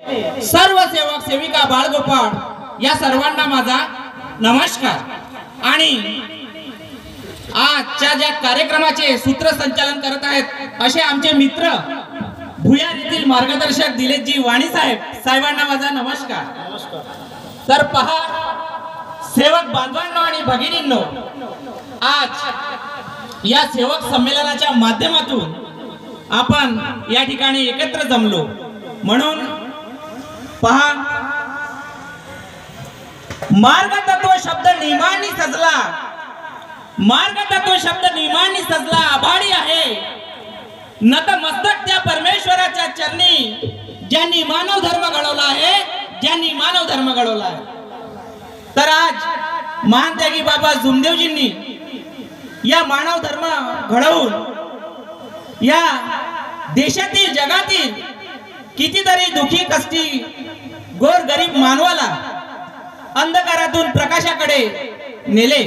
सर्व सेवक सेविका बाळगोपाळ या सर्वांना माझा नमस्कार। आणि आजच्या ज्या कार्यक्रमाचे सूत्रसंचालन करत आहेत असे आमचे मित्र भुयार येथील मार्गदर्शक दिलेशजी वाणी साहेबांना माझा नमस्कार। तर पहा सेवक बांधवांनो आणि भगिनींनो, आज या सेवक संमेलनाच्या माध्यमातून आपण या ठिकाणी एकत्र जमलो। म्हणून पहा, मार्गतत्व शब्द नियमांनी सजला, मार्गतत्व शब्द नियमांनी सजला आभाडी आहे नतमस्तक त्या परमेश्वराच्या चरणी ज्यांनी मानव धर्म घडवला आहे, ज्यांनी मानव धर्म घडवला आहे। तर आज महान त्यागी बाबा जुमदेवजींनी या मानव धर्म घडवून या देशातील जगातील कितीतरी दुखी कष्टी गोर गरीब मानवाला अंधकारातून प्रकाशाकडे नेले।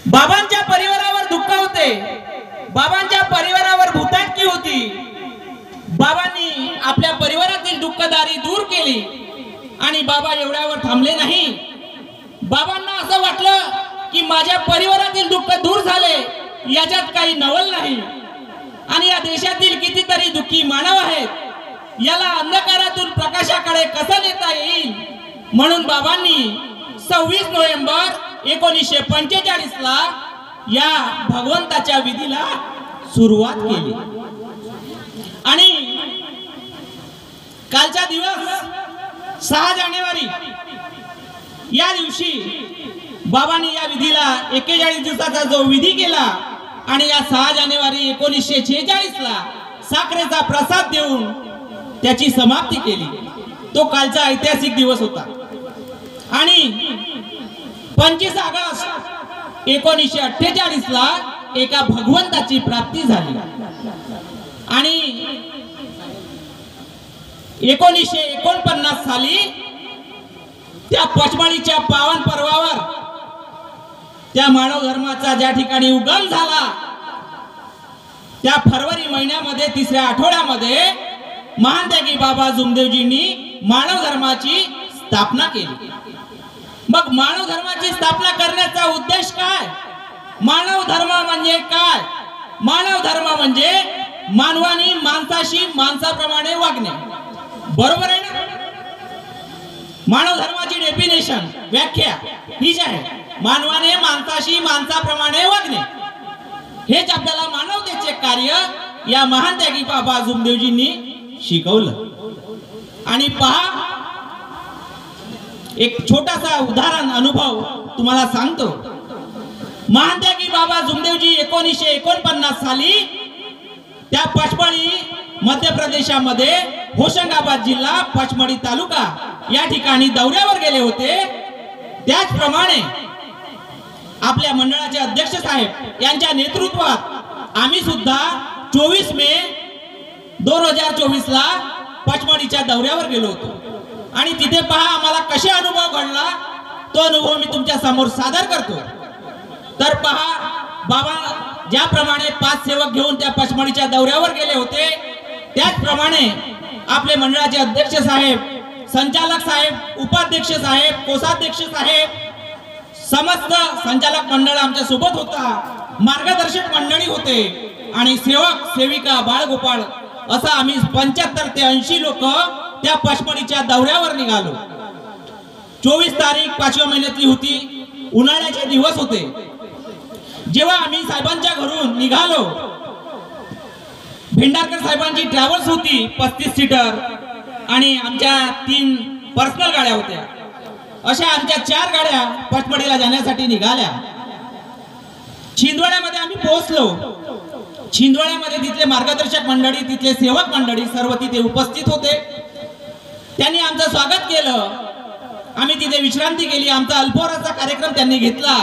बाबांच्या परिवारावर दुःख होते, बाबांच्या परिवारावर भूताटकी होती। बाबांनी आपल्या परिवारातील दुःखदारी दूर केली आणि बाबा एवढ्यावर थांबले नाही। बाबांना असं वाटलं की माझ्या परिवारातील दुःख दूर झाले, याच्यात काही नवल नाही आणि या देशातील कितीतरी दुःखी मानव आहेत, याला अंधकारातून प्रकाशाकडे कसं नेता येईल। म्हणून बाबांनी 26 नोव्हेंबर 1945 ला या भगवंताच्या विधीला सुरुवात केली। आणि कालचा दिवस 6 जानेवारी या दिवशी बाबांनी या विधीला 41 दिवसाचा जो विधी केला आणि या 6 जानेवारी 1946 ला साखरेचा प्रसाद देऊन त्याची समाप्ती केली। तो कालचा ऐतिहासिक दिवस होता। आणि 25 ऑगस्ट 1948 ला एका भगवंताची प्राप्ती झाली आणि 1949 साली त्या पचमढीच्या पावन पर्वावर त्या मानव धर्माचा ज्या ठिकाणी उगम झाला, त्या फरवरी महिन्यामध्ये 3ऱ्या आठवड्यामध्ये महान त्यागी बाबा जुमदेवजींनी मानव धर्माची स्थापना केली। मग मानव धर्माची स्थापना करण्याचा उद्देश काय? मानव धर्म म्हणजे काय? मानव धर्म म्हणजे मानवानी माणसाशी माणसाप्रमाणे वागणे, बरोबर आहे ना? मानव धर्माची डेफिनेशन, व्याख्या हीच आहे, मानवाने माणसाशी माणसाप्रमाणे वागणे। हेच आपल्याला मानवतेचे कार्य या महान त्यागी बाबा जुमदेवजींनी शिकवलं। आणि पहा, एक छोटासा उदाहरण अनुभव तुम्हाला सांगतो। महान त्यागी बाबा जुमदेवजी 1949 साली त्या पचमढी मध्य प्रदेशामध्ये होशंगाबाद जिल्हा पचमढी तालुका या ठिकाणी दौऱ्यावर गेले होते। त्याचप्रमाणे आपल्या मंडळाचे अध्यक्ष साहेब यांच्या नेतृत्वात आम्ही सुद्धा 24 मे 2024 ला पचमढीच्या दौऱ्यावर गेलो होतो। आणि तिथे पहा आम्हाला कसे अनुभव घडला, तो अनुभव मी तुमच्या समोर सादर करतो। तर पहा, बाबा ज्याप्रमाणे 5 सेवक घेऊन त्या पचमढीच्या दौऱ्यावर गेले होते, त्याचप्रमाणे आपले मंडळाचे अध्यक्ष साहेब, संचालक साहेब, उपाध्यक्ष साहेब, कोषाध्यक्ष साहेब, समस्त संचालक मंडळ आमच्या सोबत होता, मार्गदर्शक मंडळी होते आणि सेवक सेविका बाळगोपाळ असं आम्ही 75 ते 80 लोक त्या पचमढीच्या दौऱ्यावर निघालो। 24 तारीख 5व्या महिन्यातली होती, उन्हाळ्याचे दिवस होते। जेव्हा आम्ही साहेबांच्या घरून निघालो, भेंडारकर साहेबांची ट्रॅव्हल्स होती 35 सीटर आणि आमच्या 3 पर्सनल गाड्या होत्या। अशा आमच्या 4 गाड्या पचमढीला जाण्यासाठी निघाल्या। छिंदवाड्यामध्ये आम्ही पोहोचलो। छिंदवाड्यामध्ये तिथले मार्गदर्शक मंडळी, तिथले सेवक मंडळी सर्व तिथे उपस्थित होते। त्यांनी आमचं स्वागत केलं, आम्ही तिथे विश्रांती केली, आमचा अल्पहाराचा कार्यक्रम त्यांनी घेतला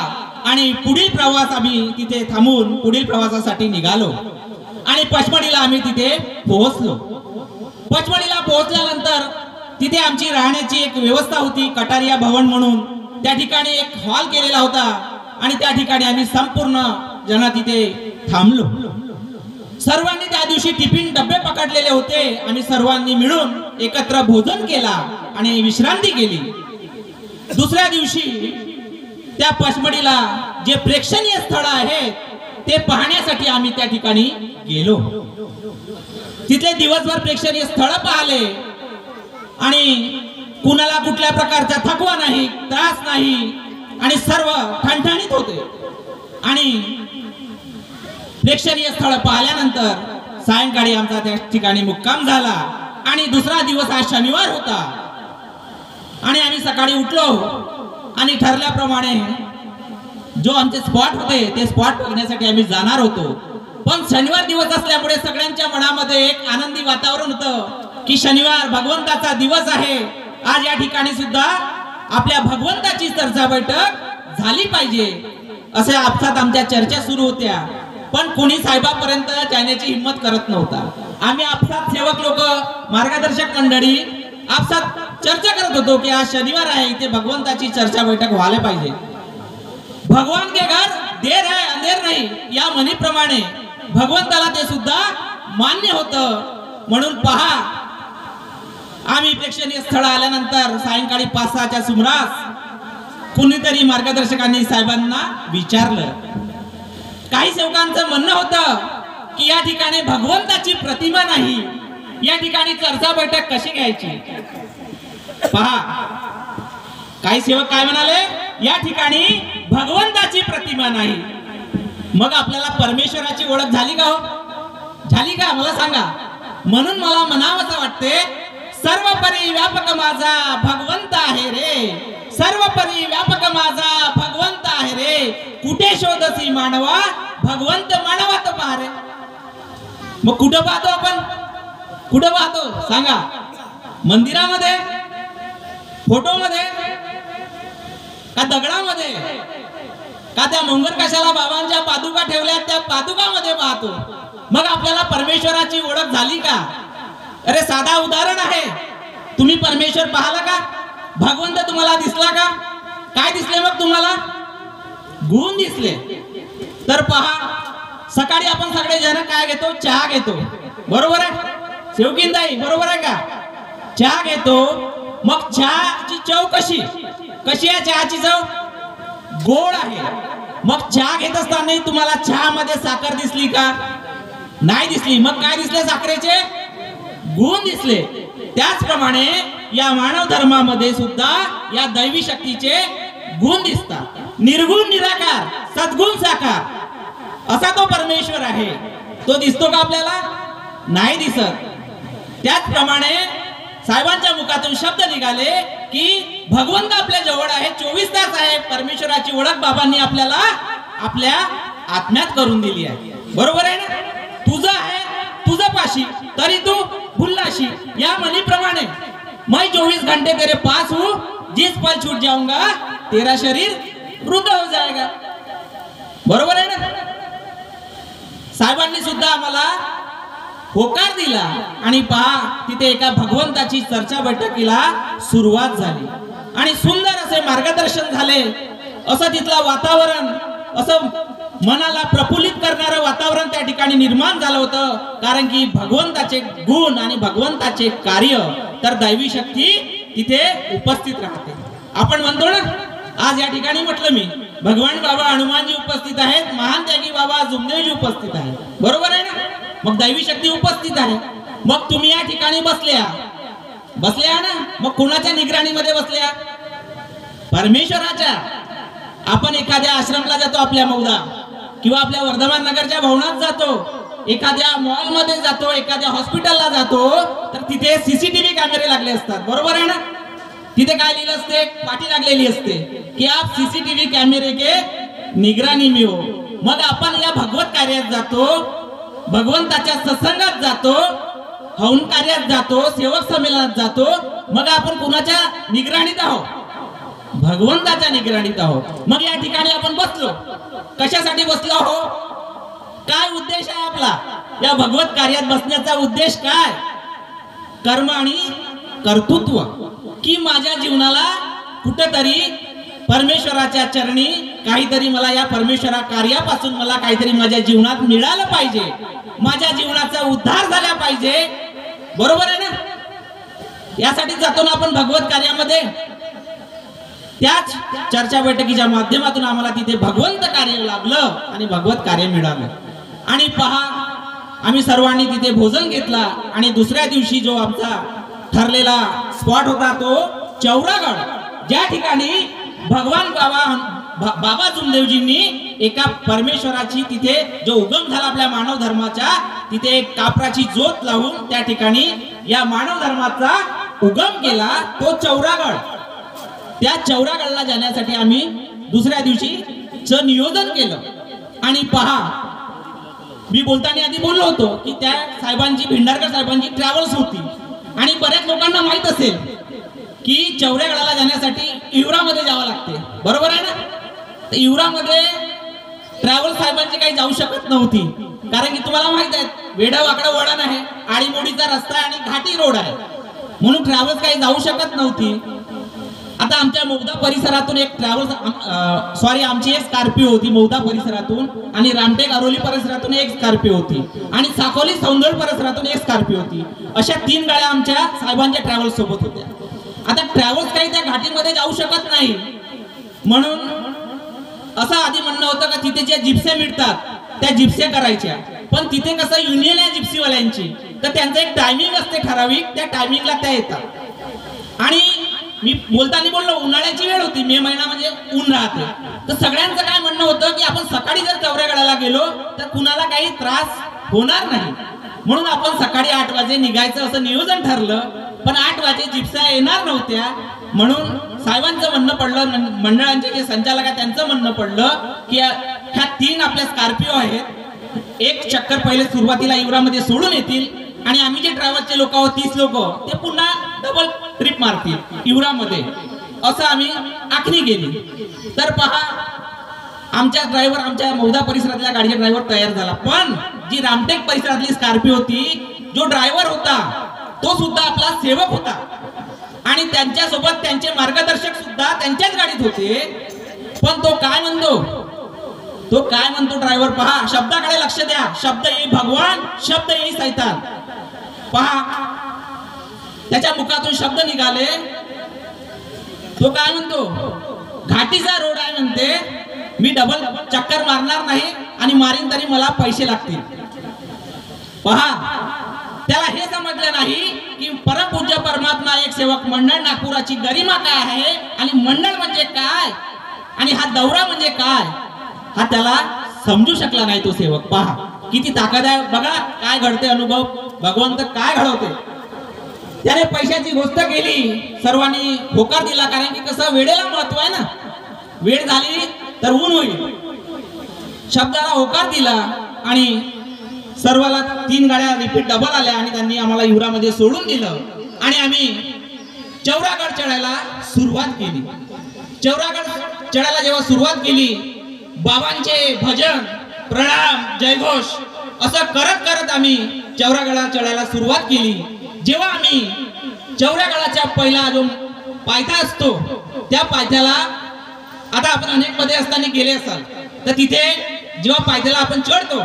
आणि पुढील प्रवास आम्ही तिथे थांबून पुढील प्रवासासाठी निघालो आणि पचमढीला आम्ही तिथे पोहोचलो। पचमढीला पोहोचल्यानंतर तिथे आमची राहण्याची एक व्यवस्था होती, कटारिया भवन म्हणून, त्या ठिकाणी एक हॉल केलेला होता आणि त्या ठिकाणी आम्ही संपूर्ण जण तिथे थांबलो। सर्वांनी त्या दिवशी टिफिन डबे पकडलेले होते. आम्ही सर्वांनी मिळून एकत्र भोजन केला आणि विश्रांती केली. दुसऱ्या दिवशी त्या पचमढीला जे प्रेक्षणीय स्थळ आहेत ते पाहण्यासाठी आम्ही त्या ठिकाणी गेलो. तिथले दिवसभर प्रेक्षणीय स्थळ पाहिले आणि कुणाला कुठल्या प्रकारचा थकवा नाही, त्रास नाही आणि सर्व ठणठणीत होते. आणि प्रेक्षणीय स्थळ पाहिल्यानंतर सायंकाळी आमचा त्या ठिकाणी मुक्काम झाला आणि दुसरा दिवस हा शनिवार होता. आणि आम्ही सकाळी उठलो आणि ठरल्याप्रमाणे जो आमचे स्पॉट होते ते स्पॉट बघण्यासाठी आम्ही जाणार होतो. पण शनिवार दिवस असल्यामुळे सगळ्यांच्या मनामध्ये एक आनंदी वातावरण होतं की शनिवार भगवंताचा दिवस आहे. आज या ठिकाणी सुद्धा आपल्या भगवंताची चर्चा बैठक झाली पाहिजे असे आपसात आमच्या चर्चा सुरू होत्या. पण कोणी साहेबापर्यंत जाण्याची हिंमत करत नव्हता. आम्ही आपसात सेवक लोक, मार्गदर्शक मंडळी आपसात चर्चा करत होतो की आज शनिवार आहे, इथे भगवंताची चर्चा बैठक व्हायला पाहिजे. भगवान के घर देर है अंधेर नाही या म्हणीप्रमाणे भगवंताला ते सुद्धा मान्य होतं. म्हणून पहा, आम्ही प्रेक्षणीय स्थळ आल्यानंतर सायंकाळी 5-6च्या सुमारास कुणीतरी मार्गदर्शकांनी साहेबांना विचारलं. काही सेवकांचं म्हणणं होतं की या ठिकाणी भगवंताची प्रतिमा नाही, या ठिकाणी चर्चा बैठक कशी घ्यायची. पहा, काही सेवक काय म्हणाले, या ठिकाणी भगवंताची प्रतिमा नाही. मग आपल्याला परमेश्वराची ओळख झाली का हो? झाली का मला सांगा. म्हणून मला म्हणावंसं वाटते, सर्वपरी व्यापक माझा भगवंत आहे रे, सर्वपरी व्यापक माझा भगवंत आहे रे, कुठे शोधसी मानवा भगवंत मानवात पहा रे. मग कुठं पाहतो आपण? कुठं पाहतो सांगा? मंदिरामध्ये, फोटोमध्ये, का दगडामध्ये, का त्या मंगळ कशाला बाबांच्या पादुका ठेवल्या त्या पादुकामध्ये पाहतो. मग आपल्याला परमेश्वराची ओळख झाली का? अरे साधा उदाहरण आहे, तुम्ही परमेश्वर पाहिला का? भगवंत तुम्हाला दिसला का? काय दिसले मग तुम्हाला? गुण दिसले. तर पहा, सकाळी आपण सगळे जण काय घेतो? चहा घेतो, बरोबर आहे सेवकीनताई, बरोबर आहे का? चहा घेतो. मग चहाची चव कशी आहे? चहाची चव गोड आहे. मग चहा घेत असताना तुम्हाला चहामध्ये साखर दिसली का? नाही दिसली. मग काय दिसले? साखरेचे गुण दिसले. त्याचप्रमाणे या मानव धर्मामध्ये सुद्धा या दैवी शक्तीचे गुण दिसतात. निर्गुण निराकार, सद्गुण साकार असा तो परमेश्वर आहे. तो दिसतो का आपल्याला? नाही दिसत. त्याचप्रमाणे साहेबांच्या मुखातून शब्द निघाले की भगवंत आपल्या जवळ आहे, 24 तास आहे. परमेश्वराची ओळख बाबांनी आपल्याला आपल्या आत्म्यात करून दिली आहे. बरोबर आहे ना? तुझं आहे तुझं पाशी तरी तू भुल्लाशी या म्हणीप्रमाणे मैं 24 घंटे तेरे पास हूं, जिस पल छूट जाऊंगा तेरा शरीर वृद्ध हो जाएगा. बरोबर आहे ना? साहेबांनी सुद्धा आम्हाला होकार दिला आणि पहा, तिथे एका भगवंताची चर्चा बैठकीला सुरुवात झाली आणि सुंदर असे मार्गदर्शन झाले. असं तिथलं वातावरण, असं मनाला प्रफुल्लित करणारं वातावरण त्या ठिकाणी निर्माण झालं होतं. कारण की भगवंताचे गुण आणि भगवंताचे कार्य, तर दैवी शक्ती तिथे उपस्थित राहते. आपण म्हणतो ना, आज या ठिकाणी म्हटलं मी, भगवान बाबा हनुमानजी उपस्थित आहेत, महान त्यागी बाबा जुमदेवजी उपस्थित आहेत. बरोबर आहे ना? मग दैवी शक्ती उपस्थित आहे. मग तुम्ही या ठिकाणी बसल्या ना, मग कोणाच्या निगराणीमध्ये बसल्या? परमेश्वराच्या. आपण एखाद्या आश्रमला जातो, आपल्या मौदा किंवा आपल्या वर्धमान नगरच्या भवनात जातो, एखाद्या मॉल मध्ये जातो, एखाद्या हॉस्पिटलला जातो, तर तिथे सीसीटीव्ही कॅमेरे लागले असतात. बरोबर आहे ना? तिथे काय लिहिलं असते? पाटी लागलेली असते की आप सीसीटीव्ही कॅमेरे के निगरानी में हो. मग आपण या भगवत कार्यात जातो, भगवंताच्या सत्संगात जातो, हवन कार्यात जातो, सेवक संमेलनात जातो. मग आपण कुणाच्या निगराणीत आहोत? भगवंताच्या निगराणीत आहोत. मग या ठिकाणी आपण बसलो, कशासाठी बसलो आहो? काय उद्देश आहे आपला या भगवत कार्यात बसण्याचा? उद्देश काय? कर्म आणि कर्तृत्व, की माझ्या जीवनाला कुठेतरी परमेश्वराच्या चरणी काहीतरी मला या परमेश्वरा कार्यापासून मला काहीतरी माझ्या जीवनात मिळालं पाहिजे, माझ्या जीवनाचा उद्धार झाला पाहिजे, बरोबर आहे ना? यासाठी जातो ना आपण भगवत कार्यामध्ये. त्याच चर्चा बैठकीच्या माध्यमातून आम्हाला तिथे भगवंत कार्य लाभलं आणि भगवत कार्य मिळालं. आणि पहा, आम्ही सर्वांनी तिथे भोजन घेतला आणि दुसऱ्या दिवशी जो आमचा ठरलेला स्पॉट होता तो चौरागड, ज्या ठिकाणी भगवान बाबा जुमदेवजींनी एका परमेश्वराची तिथे जो उगम झाला आपल्या मानव धर्माचा, तिथे एक कापराची ज्योत लावून त्या ठिकाणी या मानव धर्माचा उगम केला, तो चौरागड. त्या चौरागडला जाण्यासाठी आम्ही दुसऱ्या दिवशी नियोजन केलं. आणि पहा, मी बोलताना आधी बोललो होतो की त्या साहेबांची, भिंडारकर साहेबांची ट्रॅव्हल्स होती आणि बऱ्याच लोकांना माहित असेल की चौरागडाला जाण्यासाठी इवरामध्ये जावं लागते, बरोबर आहे ना? तर इवरामध्ये ट्रॅव्हल्स साहेबांची काही जाऊ शकत नव्हती, कारण की तुम्हाला माहित आहे वेडा वाकडा वळण आहे, आडीमोडीचा रस्ता आहे आणि घाटी रोड आहे, म्हणून ट्रॅव्हल्स काही जाऊ शकत नव्हती. आता आमच्या मौदा परिसरातून एक ट्रॅव्हल्स आमची एक स्कॉर्पिओ होती मौदा परिसरातून, आणि रामटेक अरोली परिसरातून एक स्कॉर्पिओ होती, आणि साकोली सौंदळ परिसरातून एक स्कॉर्पिओ होती. अशा 3 गाड्या आमच्या साहेबांच्या ट्रॅव्हल्स सोबत होत्या. आता ट्रॅव्हल्स काही त्या घाटीमध्ये जाऊ शकत नाही, म्हणून असं आधी म्हणणं होतं का तिथे ज्या जिप्स्या मिळतात त्या जिप्स्या करायच्या. पण तिथे कसं युनियन आहे जिप्सीवाल्यांची, तर त्यांचं एक टायमिंग असते ठराविक, त्या टायमिंगला त्या येतात. आणि मी बोलताना बोललो, उन्हाळ्याची वेळ होती, मे महिना म्हणजे ऊन राहते, तर सगळ्यांचं काय म्हणणं होतं की आपण सकाळी जर चौरागडाला गेलो तर कुणाला काही त्रास होणार नाही, म्हणून आपण सकाळी 8 वाजे निघायचं असं नियोजन ठरलं. पण 8 वाजे जिप्स्या येणार नव्हत्या, म्हणून साहेबांचं म्हणणं पडलं, मंडळांचे जे संचालक आहेत त्यांचं म्हणणं पडलं की ह्या 3 आपल्या स्कॉर्पिओ आहेत, एक चक्कर पहिले सुरुवातीला इवरामध्ये सोडून येतील आणि आम्ही जे ट्रॅव्हल्सचे लोक आहोत 30 लोक ते पुन्हा डबल ट्रिप मारतील इवरामध्ये, असं आम्ही आखणी केली. तर पहा, आमच्या ड्रायव्हर, आमच्या मौदा परिसरातल्या गाडीचा ड्रायव्हर तयार झाला, पण जी रामटेक परिसरातली स्कॉर्पिओ होती, जो ड्रायव्हर होता तो सुद्धा आपला सेवक होता आणि त्यांच्यासोबत त्यांचे मार्गदर्शक सुद्धा त्यांच्याच गाडीत होते. पण तो काय म्हणतो ड्रायव्हर, पहा शब्दाकडे लक्ष द्या, शब्द येई भगवान, शब्द येई सैतान. पहा, त्याच्या मुखातून शब्द निघाले. तो काय म्हणतो, घाटीचा रोड आहे म्हणते, मी डबल चक्कर मारणार नाही आणि मारीन तरी मला पैसे लागतील. पहा, त्याला हे समजलं नाही की परमपूज्य परमात्मा एक सेवक मंडळ नागपुराची गरिमा काय आहे आणि मंडळ म्हणजे काय आणि हा दौरा म्हणजे काय, हा त्याला समजू शकला नाही तो सेवक. पहा किती ताकद आहे, बघा काय घडते, अनुभव भगवंत काय घडवते. त्याने पैशाची गोष्ट केली, सर्वांनी होकार दिला, कारण की कसं वेळेला महत्व आहे ना, वेळ झाली तर ऊन होईल. शब्दाला होकार दिला आणि सर्वाला 3 गाड्या रिपीट डबल आल्या आणि त्यांनी आम्हाला इवरामध्ये सोडून दिलं आणि आम्ही चौरागड चढायला सुरुवात केली. चौरागड चढायला जेव्हा सुरुवात केली, बाबांचे भजन, प्रणाम, जयघोष असं करत करत आम्ही चौरागडला चढायला सुरुवात केली. जेव्हा आम्ही चौरागडाच्या पहिला जो पायथा असतो त्या पायथ्याला, आता आपण अनेक मध्ये असताना गेले असाल तर तिथे जेव्हा पायथ्याला आपण चढतो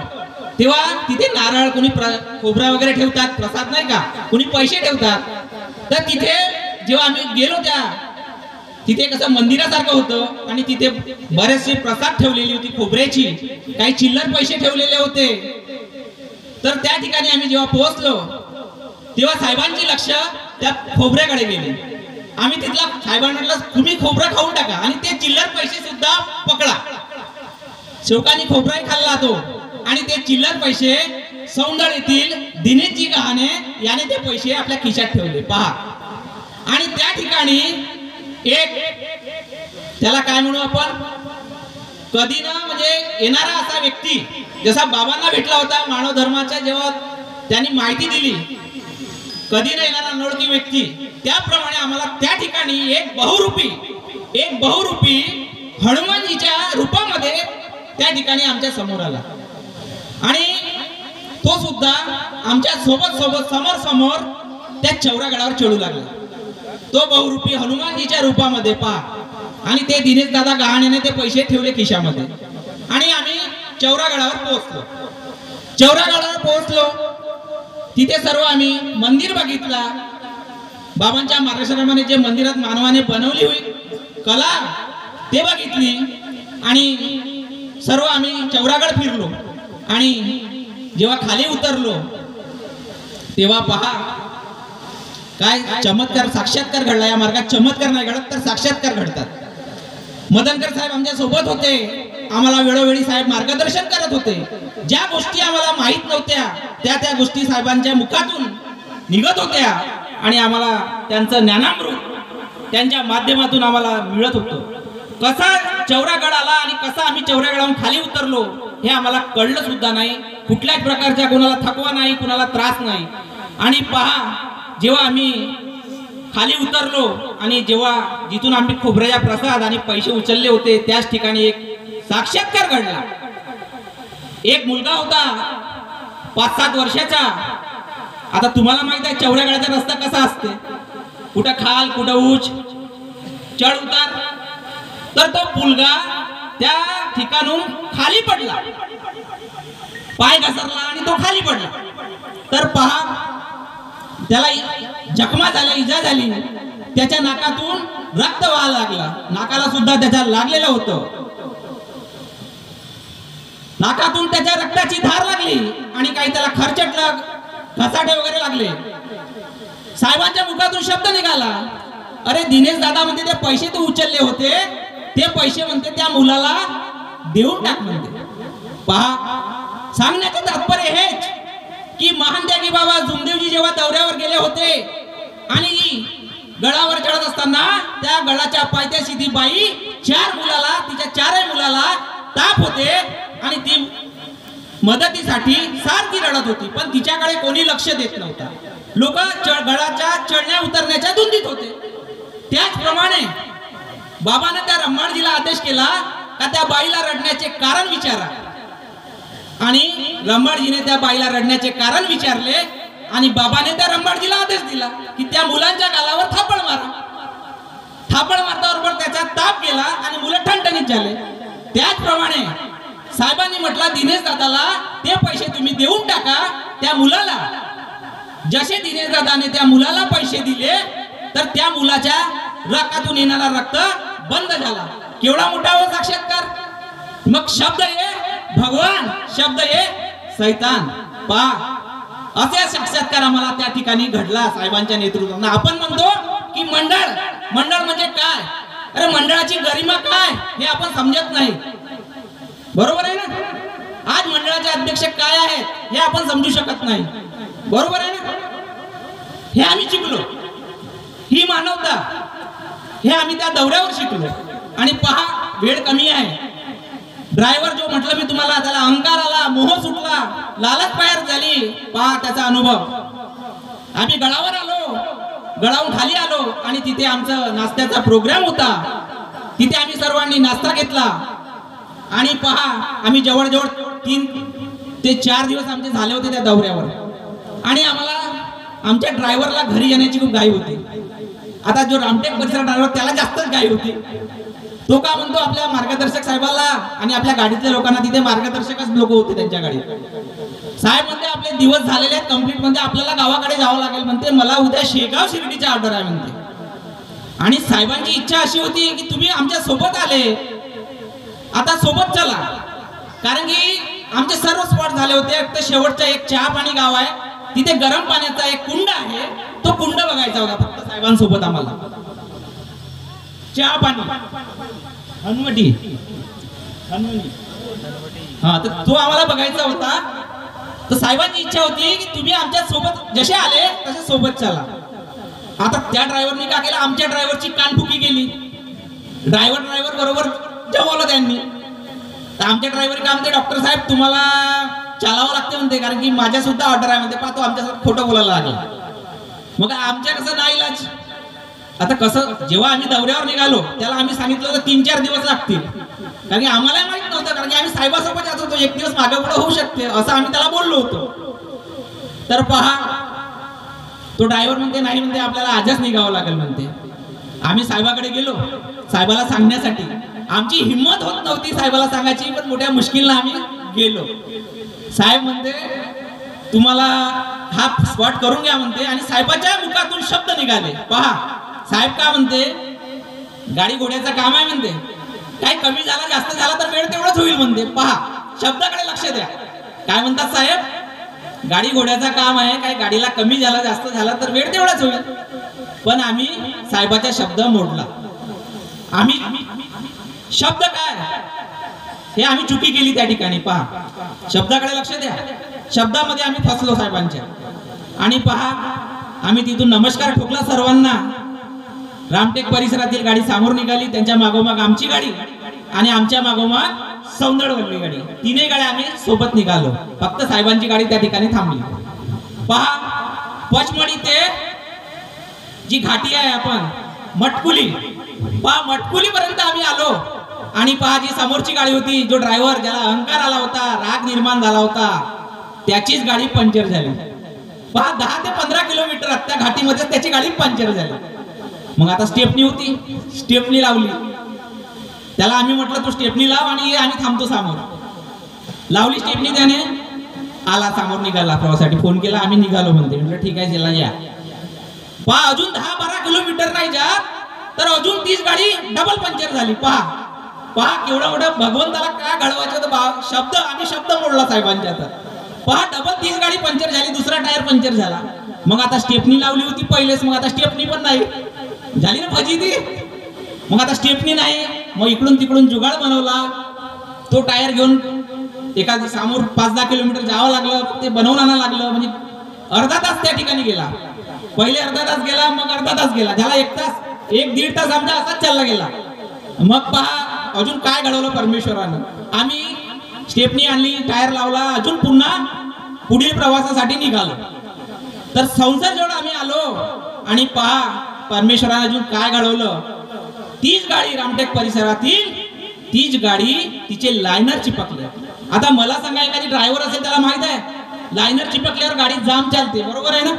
तेव्हा तिथे नारळ, कोणी खोबरा वगैरे ठेवतात, प्रसाद नाही का, कोणी पैसे ठेवतात. तर तिथे जेव्हा आम्ही गेलो तिथे कसं मंदिरासारखं होतं आणि तिथे बरेचसे प्रसाद ठेवलेली होती खोबऱ्याची, काही चिल्लर पैसे ठेवलेले होते. तर त्या ठिकाणी आम्ही जेव्हा पोहोचलो तेव्हा साहेबांची लक्ष त्या खोबऱ्याकडे गेले. आम्ही तिथला साहेबांना म्हटलं, तुम्ही खोबरं खाऊन टाका आणि ते चिल्लर पैसे सुद्धा पकडा. शेवकानी खोबराही खाल्ला तो आणि ते चिल्लर पैसे सौंदळ येथील दिनेशजी गहाणे याने ते पैसे आपल्या खिशात ठेवले. पहा, आणि त्या ठिकाणी एक त्याला काय म्हणू आपण, कधी ना म्हणजे येणारा असा व्यक्ती, जसा बाबांना भेटला होता मानव धर्माच्या, जेव्हा त्यांनी माहिती दिली, कधी न येणारा अनोळखी व्यक्ती, त्याप्रमाणे आम्हाला त्या ठिकाणी एक बहुरूपी हनुमानजीच्या रूपामध्ये त्या ठिकाणी आमच्या समोर आला आणि तो सुद्धा आमच्या सोबत समोर त्या चौरागडावर चढू लागला. तो बहुरूपी हनुमानजीच्या रूपामध्ये. पहा, आणि ते दिनेश दादा गहाणेने ते पैसे ठेवले खिशामध्ये आणि आम्ही चौरागडावर पोहोचलो. चौरागडावर पोहोचलो तिथे सर्व आम्ही मंदिर बघितला. बाबांच्या मार्गदर्शनाप्रमाणे जे मंदिरात मानवाने बनवली होती कला ते बघितली आणि सर्व आम्ही चौरागड फिरलो. आणि जेव्हा खाली उतरलो तेव्हा पहा काय चमत्कार साक्षात्कार घडला. या मार्गात चमत्कार नाही घडत तर साक्षात्कार घडतात. मदनकर साहेब आमच्या सोबत होते. आम्हाला वेळोवेळी साहेब मार्गदर्शन करत होते. ज्या गोष्टी आम्हाला माहित नव्हत्या त्या गोष्टी साहेबांच्या मुखातून निघत होत्या आणि आम्हाला त्यांचं ज्ञानामृत त्यांच्या माध्यमातून आम्हाला मिळत होतं. कसा चौरागड आला आणि कसा आम्ही चौरागडावरून खाली उतरलो हे आम्हाला कळलं सुद्धा नाही. कुठल्याच प्रकारच्या कोणाला थकवा नाही, कोणाला त्रास नाही. आणि पहा जेव्हा आम्ही खाली उतरलो आणि जेव्हा जिथून आम्ही खोबऱ्याचा प्रसाद आणि पैसे उचलले होते त्याच ठिकाणी एक साक्षात्कार घडला. एक मुलगा होता 5-7 वर्षाचा. आता तुम्हाला माहित आहे चौरागडाचा रस्ता कसा असते, कुठं खाल कुठं उच चढ उतार. तर तो मुलगा त्या ठिकाणून खाली पडला, पाय घसरला आणि तो खाली पडला. तर पहा त्याला जखमा झाल्या, इजा झाली. त्याच्या नाकातून रक्त व्हायला लागला. नाकाला सुद्धा त्याच्या लागलेलं होतं. नाकातून त्याच्या रक्ताची धार लागली आणि काही त्याला खरचटलं, घसाटे वगैरे लागले. साहेबांच्या मुखातून शब्द निघाला, अरे दिनेश दादा म्हणते ते पैसे तू उचलले होते ते पैसे म्हणते त्या मुलाला देऊन टाक म्हणते. पहा सांगण्याचं तात्पर्य हेच की महानत्यागी बाबा जुमदेवजी जेव्हा दौऱ्यावर गेले होते आणि गडावर चढत असताना त्या गडाच्या पायथ्याशी ती बाई 4 मुलाला, तिच्या 4 मुलाला ताप होते आणि ती मदतीसाठी सारखी रडत होती. पण तिच्याकडे कोणी लक्ष देत नव्हता. लोक गडाच्या चढण्या उतरण्याच्या धुंदीत होते. त्याचप्रमाणे बाबाने त्या रम्माळजीला आदेश केला का त्या बाईला रडण्याचे कारण विचारा. आणि रम्माळजीने त्या बाईला रडण्याचे कारण विचारले आणि बाबाने त्या रम्माळजीला आदेश दिला की त्या मुलांच्या गालावर थापड मारा. थापड मारल्याबरोबर त्याचा ताप गेला आणि मुलं ठणठणीत झाले. त्याचप्रमाणे साहेबांनी म्हटलं दिनेश दादाला ते पैसे तुम्ही देऊन टाका त्या मुलाला. जसे दिनेश दादाने त्या मुलाला पैसे दिले तर त्या मुलाच्या रक्तातून येणारा रक्त बंद झाला. केवढा मोठा हो साक्षात्कार. मग शब्द ये भगवान, शब्द ये सैतान. पहा असे साक्षात्कार आम्हाला त्या ठिकाणी घडला साहेबांच्या नेतृत्वाने. आपण म्हणतो की मंडळ म्हणजे काय, अरे मंडळाची गरिमा काय हे आपण समजत नाही. बरोबर आहे ना. आज मंडळाचे अध्यक्ष काय आहेत हे आपण समजू शकत नाही. बरोबर आहे ना. हे आम्ही शिकलो, ही मानवता हे आम्ही त्या दौऱ्यावर शिकलो. आणि पहा वेळ कमी आहे. ड्रायव्हर जो म्हटलं मी तुम्हाला, त्याला अहंकार आला, मोह सुटला, लालच तयार झाली. पहा त्याचा अनुभव. आम्ही गडावर आलो, गडावरून खाली आलो आणि तिथे आमचा नाश्त्याचा प्रोग्राम होता. तिथे आम्ही सर्वांनी नाश्ता घेतला आणि पहा आम्ही जवळजवळ 3 ते 4 दिवस आमचे झाले होते त्या दौऱ्यावर. आणि आम्हाला आमच्या ड्रायव्हरला घरी येण्याची खूप घाई होती. आता जो रामटेक परिसर ड्रायव्हर त्याला जास्तच घाई होती. तो का म्हणतो आपल्या मार्गदर्शक साहेबाला आणि आपल्या गाडीतल्या लोकांना, तिथे मार्गदर्शकच लोक होते त्यांच्या गाडीत. साहेब म्हणते आपले दिवस झालेले आहेत कंप्लीट, म्हणते आपल्याला गावाकडे जावं लागेल. म्हणते मला उद्या शेगाव शिर्डीची ऑर्डर आहे म्हणते. आणि साहेबांची इच्छा अशी होती की तुम्ही आमच्या सोबत आले, आता सोबत चला. कारण की आमचे सर्व स्पॉट झाले होते. तर शेवटचा एक चहा पाणी गाव आहे, तिथे गरम पाण्याचा एक कुंड आहे, तो कुंड बघायचा होता फक्त साहेबांसोबत आम्हाला. चहा पाणी हनुमटी हा, तर तो आम्हाला बघायचा होता. तर साहेबांची इच्छा होती की तुम्ही आमच्या सोबत जसे आले तसे सोबत चला. आता त्या ड्रायव्हरनी का केलं, आमच्या ड्रायव्हरची कानफुकी केली. ड्रायव्हर बरोबर जमवलं त्यांनी. तर आमच्या ड्रायव्हर का म्हणते डॉक्टर साहेब तुम्हाला चालावं लागते म्हणते, कारण की माझ्या सुद्धा ऑर्डर आहे म्हणते. पाहतो आमच्यासोबत खोटं बोलायला लागला. मग आमच्या कसं नाही इलाज. आता कसं जेव्हा आम्ही दौऱ्यावर निघालो त्याला आम्ही सांगितलं होतं 3-4 दिवस लागतील, कारण की आम्हाला माहित नव्हतं, कारण की आम्ही साहेबासोबत जात होतो. 1 दिवस मागे पुढे होऊ शकते असं आम्ही त्याला बोललो होतो. तर पहा तो ड्रायव्हर म्हणते नाही म्हणते आपल्याला आजच निघावं लागेल म्हणते. आम्ही साहेबाकडे गेलो साहेबाला सांगण्यासाठी. आमची हिंमत होत नव्हती साहेबाला सांगायची, पण मोठ्या मुश्किलनं आम्ही गेलो. साहेब म्हणते तुम्हाला हा स्पॉट करून घ्या म्हणते, आणि साहेबाच्या मुखातून शब्द निघाले. पहा साहेब का म्हणते, गाडी घोड्याचं काम आहे म्हणते, काही कमी झाला जास्त झाला तर वेळ तेवढंच होईल म्हणते. पहा शब्दाकडे लक्ष द्या. काय म्हणतात साहेब, गाडी घोड्याचं काम आहे, काही गाडीला कमी झाला जास्त झाला तर वेळ तेवढाच होईल. पण आम्ही साहेबाचा शब्द मोडला. आम्ही शब्द काय हे आम्ही चुकी केली त्या ठिकाणी. पहा शब्दाकडे लक्ष द्या. शब्दामध्ये आम्ही फसलो साहेबांच्या. आणि पहा आम्ही तिथून नमस्कार ठोकला सर्वांना. रामटेक परिसरातील गाडी समोर निघाली, त्यांच्या मागोमाग आमची गाडी आणि आमच्या मागोमाग सौंदडवरली गाडी. तिन्ही गाड्या आम्ही सोबत निघालो. फक्त साहेबांची गाडी त्या ठिकाणी थांबली. पहा पचमढी ते जी घाटी आहे आपण मटकुली, पहा मटकुली पर्यंत आम्ही आलो. आणि पहा जी समोरची गाडी होती, जो ड्रायव्हर ज्याला अहंकार आला होता, राग निर्माण झाला होता, त्याचीच गाडी पंक्चर झाली. पहा 10 ते 15 किलोमीटर त्या घाटीमध्ये त्याची गाडी पंक्चर झाली. मग आता स्टेपनी होती, स्टेपनी लावली. त्याला आम्ही म्हटलं तू स्टेपनी लाव आणि आम्ही थांबतो समोर. लावली स्टेपनी, त्याने आला समोर निघाला प्रवासासाठी. फोन केला, आम्ही निघालो म्हणते. म्हटलं ठीक आहे चला या. पहा अजून 10-12 किलोमीटर नाही जात तर अजून तीच गाडी डबल पंक्चर झाली. पहा पहा केवढं मोठं भगवंताला काय घडवायचं होतं. शब्द आम्ही शब्द मोडला साहेबांच्या. तर पहा डबल तीच गाडी पंक्चर झाली, दुसरा टायर पंक्चर झाला. मग आता स्टेपनी लावली होती पहिलेच, मग आता स्टेपनी पण नाही झाली ना फजी ती. मग आता स्टेपनी नाही, मग इकडून तिकडून जुगाड बनवला. तो टायर घेऊन एका समोर 5-10 किलोमीटर जावं लागलं, ते बनवून आणायला लागलं. म्हणजे अर्धा तास त्या ठिकाणी गेला. पहिले अर्धा तास गेला, मग अर्धा तास गेला, झाला 1 तास, 1-1.5 तास आमचा असाच चालला गेला. मग पहा अजून काय घडवलं परमेश्वरानं. आम्ही स्टेपनी आणली, टायर लावला, अजून पुन्हा पुढील प्रवासासाठी निघालो. तर संसार जेवढा आम्ही आलो आणि पहा परमेश्वरानं अजून काय घडवलं. तीच गाडी रामटेक परिसरातील तीच गाडी तिचे लायनर चिपकले. आता मला सांगा, एखादी ड्रायव्हर असेल त्याला माहित आहे लायनर चिपकल्यावर गाडी जाम चालते, बरोबर आहे ना.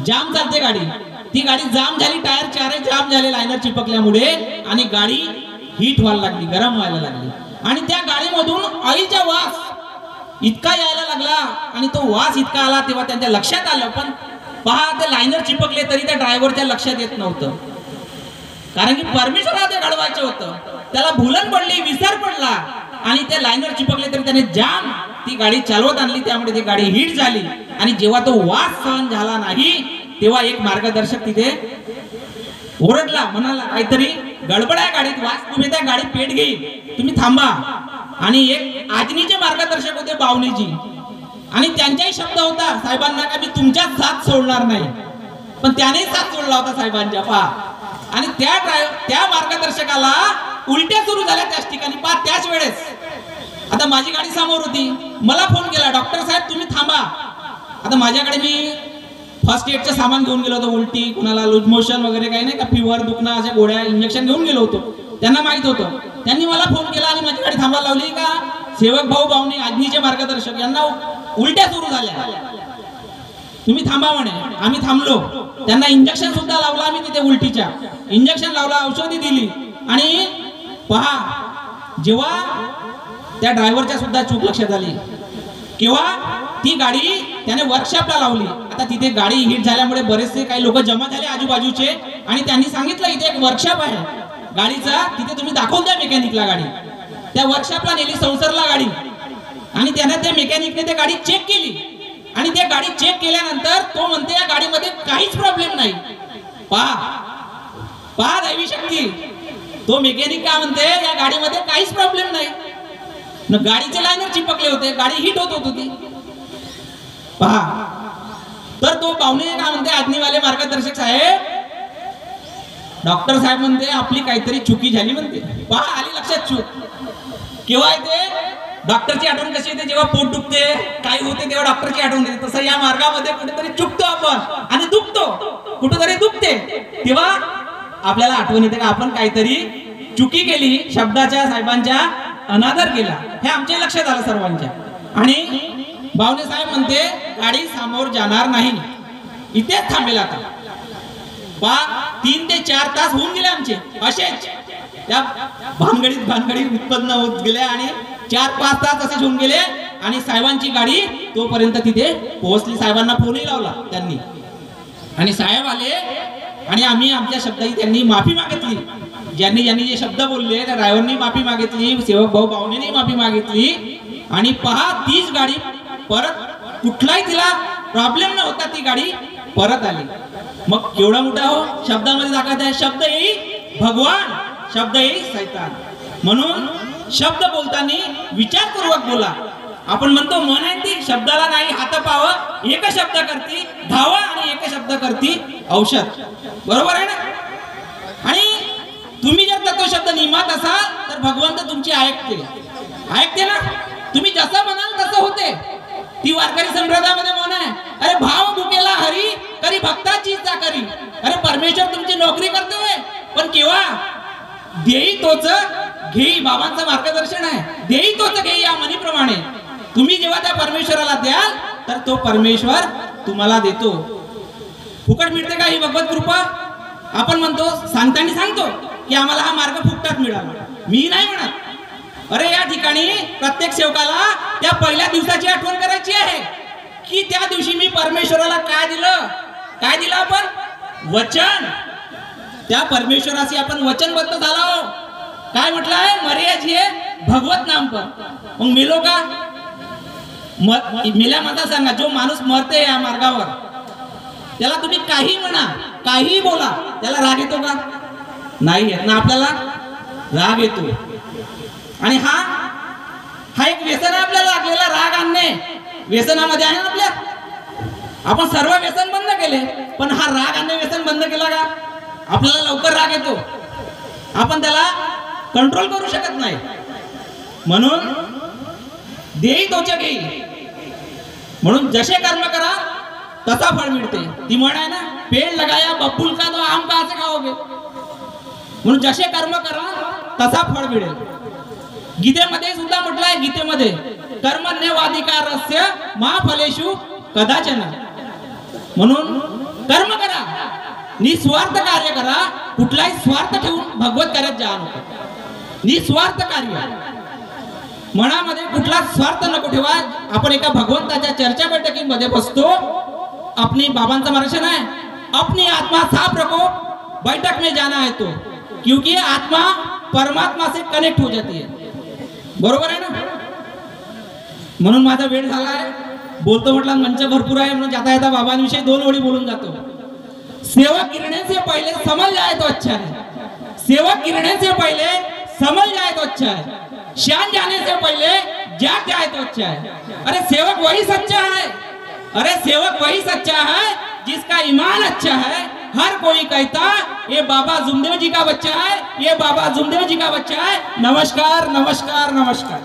जाम चालते गाडी. ती गाडी जाम झाली, टायर चारही जाम झाले लायनर चिपकल्यामुळे, आणि गाडी हीट व्हायला लागली, गरम व्हायला लागली. आणि त्या गाडीमधून ऑइलचा वास इतका यायला लागला आणि तो वास इतका आला तेव्हा त्यांच्या लक्षात आलं. पण पहा ते लायनर चिपकले तरी त्या ड्रायव्हरच्या लक्षात येत नव्हतं, कारण की परमेश्वराला ते घडवायचं होतं. त्याला भुलन पडली, विसर पडला आणि ते लायनर चिपकले तरी त्याने जाम ती गाडी चालवत आणली. त्यामुळे ती गाडी हीट झाली. आणि जेव्हा तो वास सहन झाला नाही तेव्हा एक मार्गदर्शक तिथे ओरडला, म्हणाला काहीतरी गडबड आहे गाडीत, वास तुम्ही त्या गाडी पेट घेईल, तुम्ही थांबा. आणि एक आजनीचे मार्गदर्शक होते बावणीजी, आणि त्यांचाही शब्द होता साहेबांना का मी तुमच्याच साथ सोडणार नाही. पण त्याने साथ सोडला होता साहेबांच्या. पहा आणि त्या मार्गदर्शकाला उलट्या सुरू झाल्या त्याच ठिकाणी. पहा त्याच वेळेस आता माझी गाडी समोर होती, मला फोन केला, डॉक्टर साहेब तुम्ही थांबा. आता माझ्याकडे मी फर्स्ट एडचं सामान घेऊन गेलो होतो. उलटी, कुणाला लूज मोशन वगैरे काही नाही का, फिवर, दुखणं, अशा गोळ्या इंजेक्शन घेऊन गेलो होतो. त्यांना माहित होतं. त्यांनी मला फोन केला आणि माझी गाडी थांबायला लावली का सेवक भाऊ बावणे आजनीचे मार्गदर्शक यांना उलट्या सुरू झाल्या, तुम्ही थांबा म्हणे. आम्ही थांबलो. त्यांना इंजेक्शन सुद्धा लावला आम्ही तिथे, उलटीच्या इंजेक्शन लावला, औषधी दिली. आणि पहा जेव्हा त्या ड्रायव्हरच्या सुद्धा चूक लक्षात आली, किंवा ती गाडी त्याने वर्कशॉपला लावली. आता तिथे गाडी हिट झाल्यामुळे बरेचसे काही लोक जमा झाले आजूबाजूचे, आणि त्यांनी सांगितलं इथे एक वर्कशॉप आहे गाडीचा, तिथे तुम्ही दाखवून द्या मेकॅनिकला गाडी. त्या वर्कशॉपला नेली संसारला गाडी, आणि त्याने त्या मेकॅनिकने त्या गाडी चेक केली. आणि त्या गाडी चेक केल्यानंतर तो म्हणते या गाडीमध्ये काहीच प्रॉब्लेम नाही. पहा दैवी शक्ती. तो मेकॅनिक काय म्हणते या गाडीमध्ये काहीच प्रॉब्लेम नाही. गाडीचे लायनर चिपकले होते, गाडी हिट होत होती. पहा तर तो पाहुणे काय म्हणते आज्ञेवाले मार्गदर्शक साहेब, डॉक्टर साहेब म्हणते आपली काहीतरी चुकी झाली म्हणते. पहा आली लक्षात चूक. केव्हा येते डॉक्टरची आठवण कशी येते, जेव्हा पोट दुखते काही होते तेव्हा डॉक्टरची आठवण येते. तसं या मार्गामध्ये कुठेतरी चुकतो आपण आणि दुखतो, कुठेतरी दुखते तेव्हा आपल्याला आठवण येते का आपण काहीतरी चुकी केली, शब्दाच्या साहेबांच्या अनादर केला. हे आमच्या लक्षात आलं सर्वांच्या. आणि बावणे साहेब म्हणते गाडी समोर जाणार नाही, इथेच थांबेल. आता पहा 3 ते 4 तास होऊन गेले आमचे असेच त्या भानगडीत उत्पन्न होत गेले आणि 4-5 तास असेच होऊन गेले आणि साहेबांची गाडी तोपर्यंत तिथे पोहोचली. साहेबांना फोनही लावला त्यांनी आणि साहेब आले आणि आम्ही आमच्या शब्दाची त्यांनी माफी मागितली. ज्यांनी जे शब्द बोलले त्या ड्रायव्हरनी माफी मागितली, सेवक भाऊ बावणेनी माफी मागितली आणि पहा तीच गाडी परत कुठलाही तिला प्रॉब्लेम न होता ती गाडी परत आली. मग केवढा मोठा हो शब्दामध्ये दाखवत आहे. शब्द येई भगवान, शब्द येई सैतान. म्हणून शब्द बोलताना विचारपूर्वक बोला. आपण म्हणतो मन आहे ती शब्दाला नाही हात पाव, एक शब्द करती धावा आणि एक शब्द करती औषध. बरोबर आहे ना. आणि तुम्ही जर तत्व शब्द नियमात असाल तर भगवंत तुमची ऐकते ना. तुम्ही जसं म्हणाल तसं होते. ती वारकरी संप्रदायामध्ये म्हण आहे, अरे भाव भुकेला हरी करी भक्ताची चाकरी. अरे परमेश्वर तुमची नोकरी करतोय पण केव्हा देई तोच घेई. बाबांचं मार्गदर्शन आहे, देई तोच घेई या म्हणीप्रमाणे तुम्ही जेव्हा त्या परमेश्वराला द्याल तर तो परमेश्वर तुम्हाला देतो. फुकट मिळते का ही भगवत कृपा. आपण म्हणतो सांगतो की आम्हाला हा मार्ग फुकटात मिळाला. मी नाही म्हणत. अरे या ठिकाणी प्रत्येक सेवकाला त्या पहिल्या दिवसाची आठवण करायची आहे की त्या दिवशी मी परमेश्वराला काय दिलं आपण वचन. त्या परमेश्वराशी आपण वचनबद्ध झालो. काय म्हटलं आहे मर्याजी भगवत नाम पर. मग मेलो का मेल्या माझा सांगा. जो माणूस मरते या मार्गावर त्याला तुम्ही काही म्हणा काही बोला त्याला राग येतो का. नाही येत ना. आपल्याला राग येतो. आणि हा एक व्यसन आहे आपल्याला लागलेला राग आणणे. व्यसनामध्ये आहे ना आपल्या. आपण सर्व व्यसन बंद केले पण हा राग आणणे व्यसन बंद केला का. आपल्याला लवकर राग येतो. आपण त्याला कंट्रोल करू शकत नाही. म्हणून देई तोचे घेई. म्हणून जसे कर्म करा तसा फळ मिळते. ती म्हण आहे ना, पेड़ लगाया बबूल का तो आम कहां से खाओगे. म्हणून जसे कर्म करा तसा फळ मिळेल. गीतेमध्ये सुद्धा म्हटलं आहे, गीतेमध्ये कर्मण्यवाधिकारस्य मा फलेषु कदाचन. म्हणून कर्म करा, निस्वार्थ कार्य करा. कुठलाही स्वार्थ ठेवून भगवत कार्यात जा नको. निस्वार्थ कार्य मनामध्ये कुठला स्वार्थ नको ठेवा. आपण एका भगवंताच्या चर्चा बैठकीमध्ये बसतो. अपनी बाबांचं मार्गदर्शन आहे, अपनी आत्मा साफ रखो, बैठक में जाना है तो, क्योंकि आत्मा परमात्मा से कनेक्ट हो जाती है. बरोबर आहे ना. म्हणून माझा वेळ झालाय. बोलतो म्हटलं मंच भरपूर आहे म्हणून जाता येता बाबांविषयी 2 ओळी बोलून जातो. सेवक गिरने से पहले समझ जाए तो अच्छा है. सेवक गिरने से पहले समझ जाए तो अच्छा है. शान जाने से पहले जाग जाए तो अच्छा है. अरे सेवक वही सच्चा है. अरे सेवक वही सच्चा है जिसका ईमान अच्छा है. हर कोई कहता ये बाबा जुमदेव जी का बच्चा है, ये बाबा जुमदेव जी का बच्चा है. नमस्कार नमस्कार नमस्कार.